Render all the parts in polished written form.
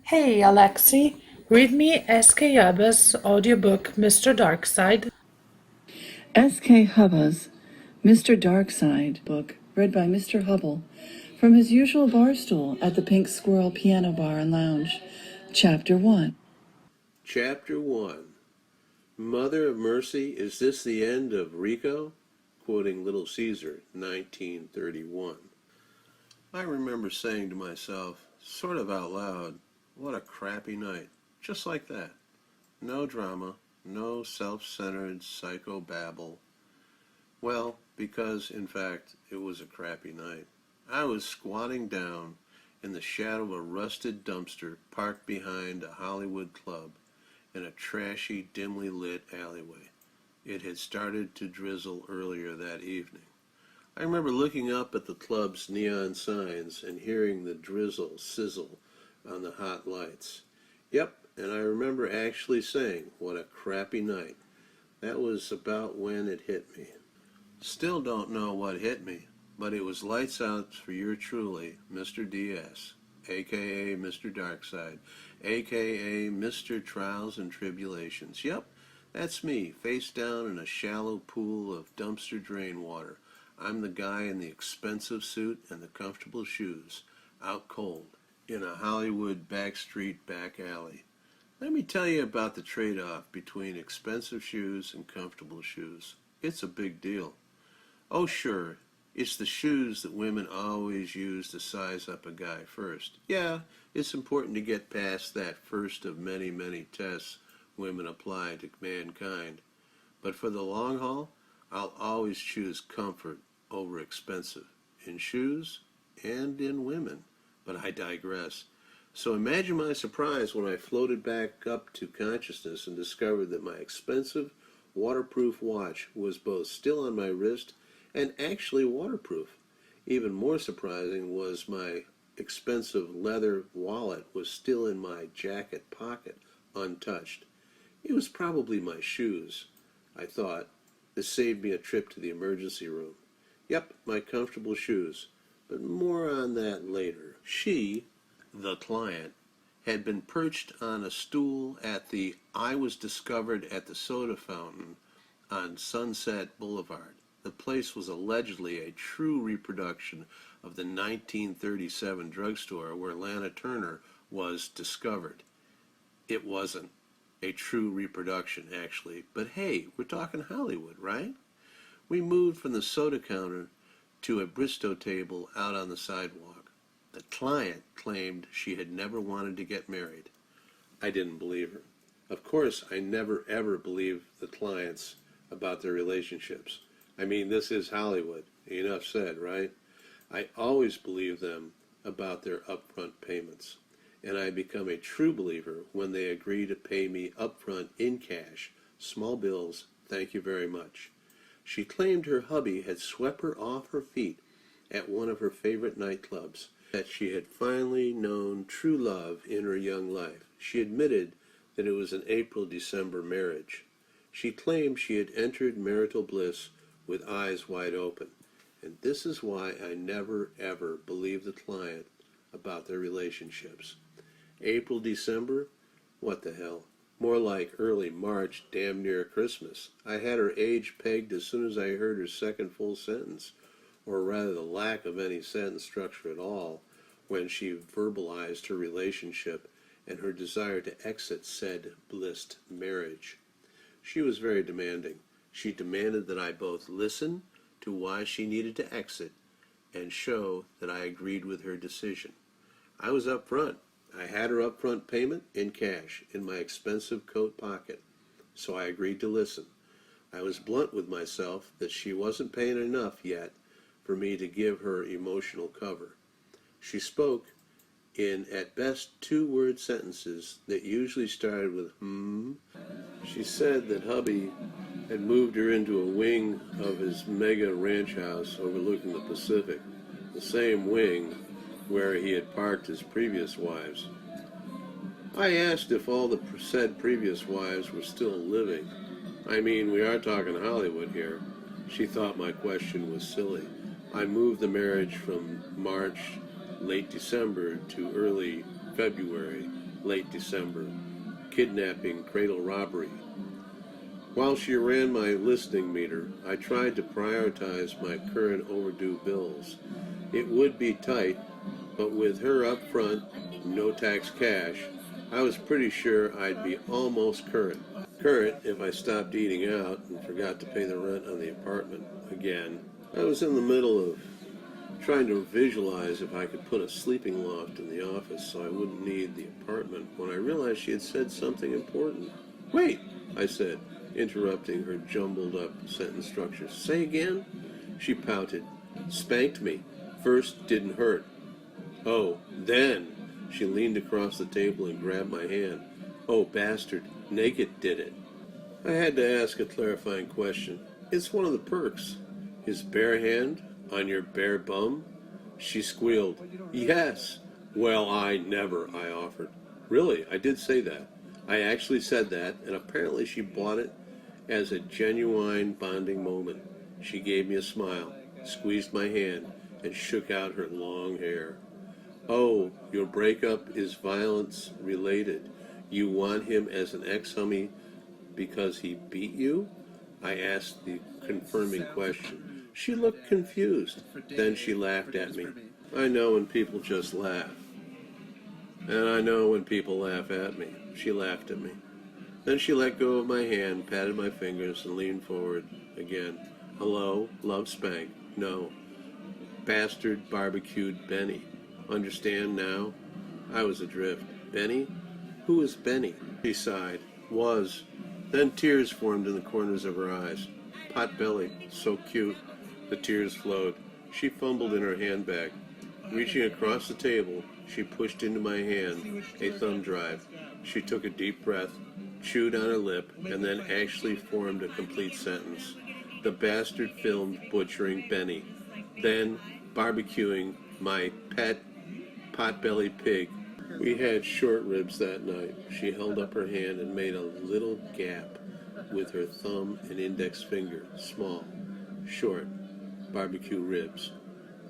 Hey Alexi, read me S.K. Yabba's audiobook Mr. Darkside. S.K. Hubba's Mr. Darkside book, read by Mr. Hubble, from his usual bar stool at the Pink Squirrel Piano Bar and Lounge. Chapter 1. Chapter 1. Mother of Mercy, is this the end of Rico? Quoting Little Caesar, 1931. I remember saying to myself, sort of out loud, what a crappy night. Just like that. No drama, no self-centered psychobabble. Well, because, in fact, it was a crappy night. I was squatting down in the shadow of a rusted dumpster parked behind a Hollywood club in a trashy, dimly lit alleyway. It had started to drizzle earlier that evening. I remember looking up at the club's neon signs and hearing the drizzle sizzle on the hot lights. Yep, and I remember actually saying, what a crappy night. That was about when it hit me. Still don't know what hit me, but it was lights out for your truly, Mr. DS, a.k.a. Mr. Darkside, a.k.a. Mr. Trials and Tribulations. Yep, that's me, face down in a shallow pool of dumpster drain water. I'm the guy in the expensive suit and the comfortable shoes, out cold, in a Hollywood backstreet back alley. Let me tell you about the trade-off between expensive shoes and comfortable shoes. It's a big deal. Oh, sure, it's the shoes that women always use to size up a guy first. Yeah, it's important to get past that first of many, many tests women apply to mankind. But for the long haul, I'll always choose comfort over expensive, in shoes and in women. But I digress. So imagine my surprise when I floated back up to consciousness and discovered that my expensive, waterproof watch was both still on my wrist and actually waterproof. Even more surprising was my expensive leather wallet was still in my jacket pocket, untouched. It was probably my shoes, I thought. This saved me a trip to the emergency room. Yep, my comfortable shoes, but more on that later. She, the client, had been perched on a stool at the I Was Discovered at the Soda Fountain on Sunset Boulevard. The place was allegedly a true reproduction of the 1937 drugstore where Lana Turner was discovered. It wasn't a true reproduction, actually, but hey, we're talking Hollywood, right? We moved from the soda counter to a bistro table out on the sidewalk. The client claimed she had never wanted to get married. I didn't believe her. Of course, I never ever believe the clients about their relationships. I mean, this is Hollywood. Enough said, right? I always believe them about their upfront payments. And I become a true believer when they agree to pay me upfront in cash, small bills, thank you very much. She claimed her hubby had swept her off her feet at one of her favorite nightclubs, that she had finally known true love in her young life. She admitted that it was an April-December marriage. She claimed she had entered marital bliss with eyes wide open. And this is why I never ever believe the client about their relationships. April, December? What the hell? More like early March, damn near Christmas. I had her age pegged as soon as I heard her second full sentence, or rather the lack of any sentence structure at all, when she verbalized her relationship and her desire to exit said blissed marriage. She was very demanding. She demanded that I both listen to why she needed to exit and show that I agreed with her decision. I was up front. I had her upfront payment in cash in my expensive coat pocket, so I agreed to listen. I was blunt with myself that she wasn't paying enough yet for me to give her emotional cover. She spoke in, at best, two-word sentences that usually started with She said that hubby had moved her into a wing of his mega ranch house overlooking the Pacific, the same wing where he had parked his previous wives. I asked if all the said previous wives were still living. I mean, we are talking Hollywood here. She thought my question was silly. I moved the marriage from March, late December to early February late December, kidnapping, cradle robbery. While she ran my listening meter, I tried to prioritize my current overdue bills. It would be tight, but with her up front, no tax cash, I was pretty sure I'd be almost current. Current if I stopped eating out and forgot to pay the rent on the apartment again. I was in the middle of trying to visualize if I could put a sleeping loft in the office so I wouldn't need the apartment when I realized she had said something important. "Wait," I said, interrupting her jumbled up sentence structure. "Say again?" She pouted. "Spanked me. First didn't hurt. Oh, then." She leaned across the table and grabbed my hand. "Oh, bastard. Naked did it." I had to ask a clarifying question. "It's one of the perks." "His bare hand on your bare bum?" She squealed. "Yes." "Well, I never," I offered. "Really, I did say that. I actually said that, and apparently she bought it as a genuine bonding moment. She gave me a smile, squeezed my hand, and shook out her long hair. "Oh, your breakup is violence-related. You want him as an ex-hummy because he beat you?" I asked the confirming question. She looked confused. Then she laughed at me. I know when people just laugh. And I know when people laugh at me. She laughed at me. Then she let go of my hand, patted my fingers, and leaned forward again. "Hello, love spank. No. Bastard barbecued Benny. Understand now?" I was adrift. "Benny? Who is Benny?" She sighed. "Was." Then tears formed in the corners of her eyes. "Pot-belly. So cute." The tears flowed. She fumbled in her handbag. Reaching across the table, she pushed into my hand a thumb drive. She took a deep breath, chewed on her lip, and then actually formed a complete sentence. "The bastard filmed butchering Benny, then barbecuing my pet pot-belly pig." We had short ribs that night. She held up her hand and made a little gap with her thumb and index finger. Small, short, barbecue ribs.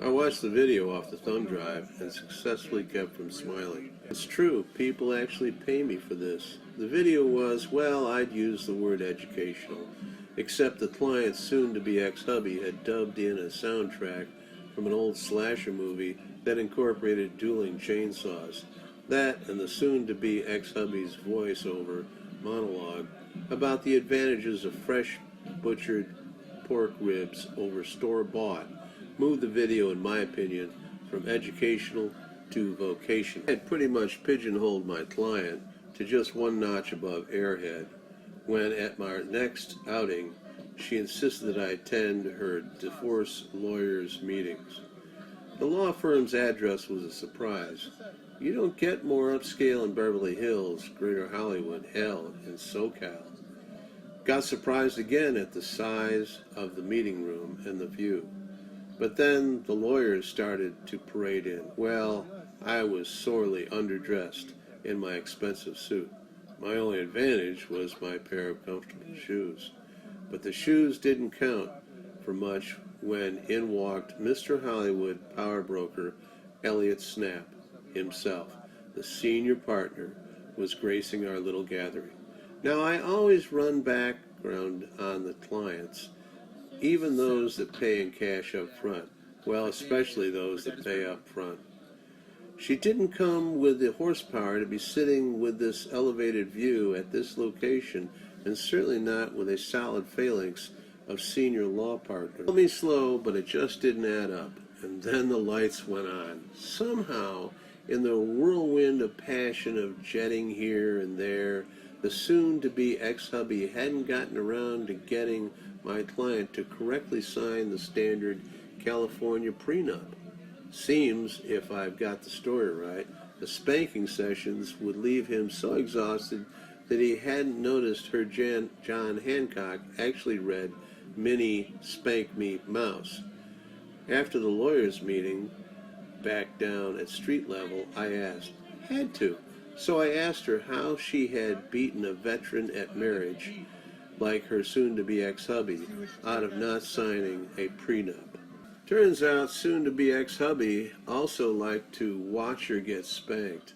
I watched the video off the thumb drive and successfully kept from smiling. It's true, people actually pay me for this. The video was, well, I'd use the word educational, except the client's soon-to-be ex-hubby had dubbed in a soundtrack from an old slasher movie that incorporated dueling chainsaws. That and the soon-to-be ex-hubby's voice-over monologue about the advantages of fresh butchered pork ribs over store-bought moved the video, in my opinion, from educational to vocational. I had pretty much pigeonholed my client to just one notch above airhead when, at my next outing, she insisted that I attend her divorce lawyer's meetings. The law firm's address was a surprise. You don't get more upscale in Beverly Hills, Greater Hollywood, hell, in SoCal. Got surprised again at the size of the meeting room and the view. But then the lawyers started to parade in. Well, I was sorely underdressed in my expensive suit. My only advantage was my pair of comfortable shoes. But the shoes didn't count for much when in walked Mr. Hollywood power broker Elliot Snap himself. The senior partner was gracing our little gathering. Now, I always run background on the clients, even those that pay in cash up front. Well, especially those that pay up front. She didn't come with the horsepower to be sitting with this elevated view at this location, and certainly not with a solid phalanx of senior law partners. Call me slow, but it just didn't add up. And then the lights went on. Somehow, in the whirlwind of passion of jetting here and there, the soon-to-be ex-hubby hadn't gotten around to getting my client to correctly sign the standard California prenup. Seems, if I've got the story right, the spanking sessions would leave him so exhausted that he hadn't noticed her John Hancock actually read Minnie Spank Me Mouse. After the lawyers' meeting, back down at street level, I asked. Had to. So I asked her how she had beaten a veteran at marriage, like her soon-to-be ex-hubby, out of not signing a prenup. Turns out soon-to-be ex-hubby also liked to watch her get spanked.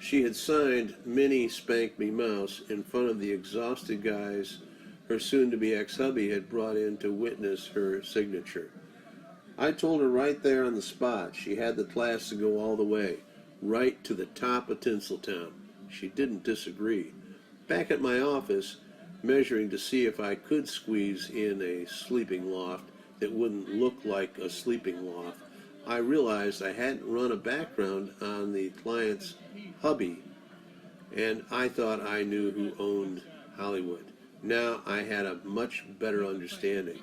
She had signed Minnie Spank Me Mouse in front of the exhausted guys her soon-to-be ex-hubby had brought in to witness her signature. I told her right there on the spot she had the class to go all the way, right to the top of Tinseltown. She didn't disagree. Back at my office, measuring to see if I could squeeze in a sleeping loft that wouldn't look like a sleeping loft, I realized I hadn't run a background on the client's hubby, and I thought I knew who owned Hollywood. Now I had a much better understanding.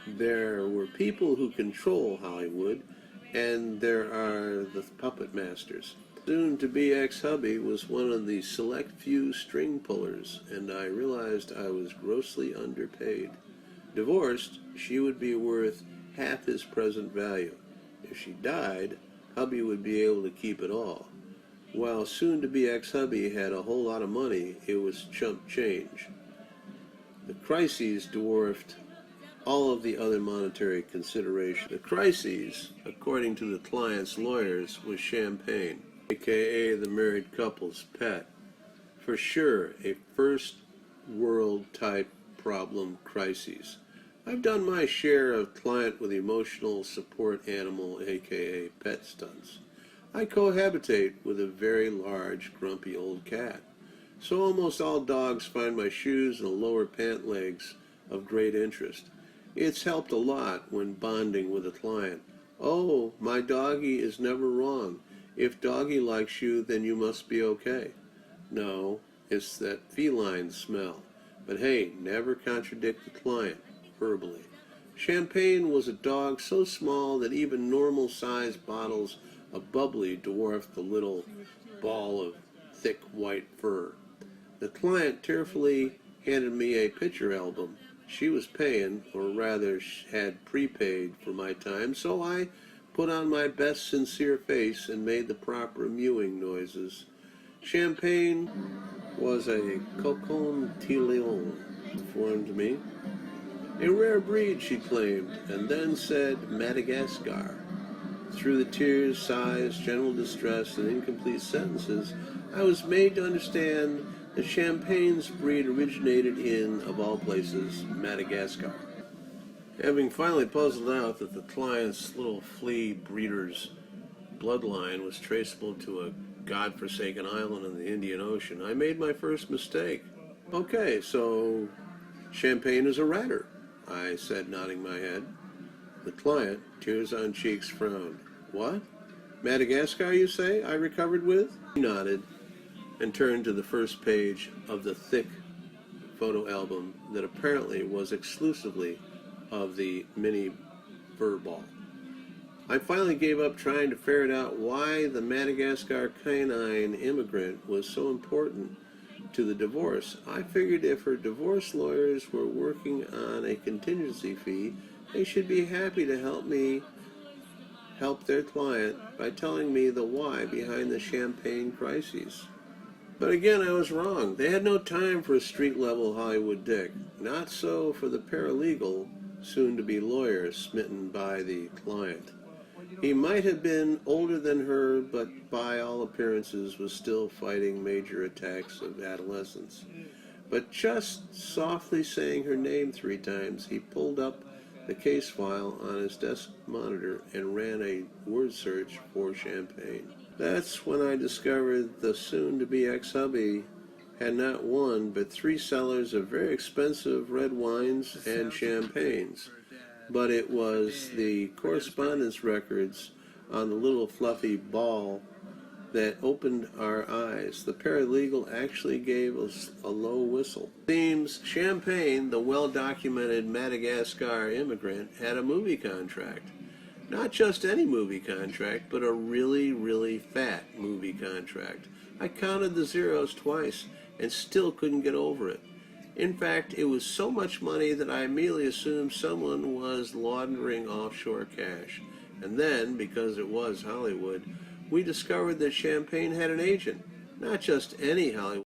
There were people who control Hollywood, and there are the puppet masters. Soon-to-be ex-hubby was one of the select few string pullers, and I realized I was grossly underpaid. Divorced, she would be worth half his present value. If she died, hubby would be able to keep it all. While soon-to-be ex-hubby had a whole lot of money, it was chump change. The crises dwarfed all of the other monetary considerations. The crises, according to the client's lawyers, was champagne, aka the married couple's pet. For sure, a first world type problem crises. I've done my share of client with emotional support animal, aka pet stunts. I cohabitate with a very large, grumpy old cat. So almost all dogs find my shoes and the lower pant legs of great interest. It's helped a lot when bonding with a client. Oh, my doggy is never wrong. If doggy likes you, then you must be okay. No, it's that feline smell. But hey, never contradict the client, verbally. Champagne was a dog so small that even normal-sized bottles of bubbly dwarfed the little ball of thick white fur. The client tearfully handed me a picture album. She was paying, or rather had prepaid for my time, so I put on my best sincere face and made the proper mewing noises. Champagne was a coquin tilion, informed me. A rare breed, she claimed, and then said Madagascar. Through the tears, sighs, general distress, and incomplete sentences, I was made to understand that Champagne's breed originated in, of all places, Madagascar. Having finally puzzled out that the client's little flea breeder's bloodline was traceable to a godforsaken island in the Indian Ocean, I made my first mistake. Okay, so Champagne is a ratter, I said, nodding my head. The client, tears on cheeks, frowned. What? Madagascar, you say? I recovered with? He nodded and turned to the first page of the thick photo album that apparently was exclusively of the mini fur ball. I finally gave up trying to ferret out why the Madagascar canine immigrant was so important to the divorce. I figured if her divorce lawyers were working on a contingency fee, they should be happy to help me help their client by telling me the why behind the Champagne crises. But again, I was wrong. They had no time for a street-level Hollywood dick. Not so for the paralegal, soon-to-be lawyer, smitten by the client. He might have been older than her, but by all appearances was still fighting major attacks of adolescence. But just softly saying her name 3 times, he pulled up the case file on his desk monitor and ran a word search for Champagne. That's when I discovered the soon-to-be ex-hubby had not 1 but 3 cellars of very expensive red wines and champagnes. But it was the correspondence records on the little fluffy ball that opened our eyes. The paralegal actually gave us a low whistle. Seems Champagne, the well-documented Madagascar immigrant, had a movie contract. Not just any movie contract, but a really, really fat movie contract. I counted the zeros twice and still couldn't get over it. In fact, it was so much money that I immediately assumed someone was laundering offshore cash. And then, because it was Hollywood, we discovered that Champagne had an agent. Not just any Hollywood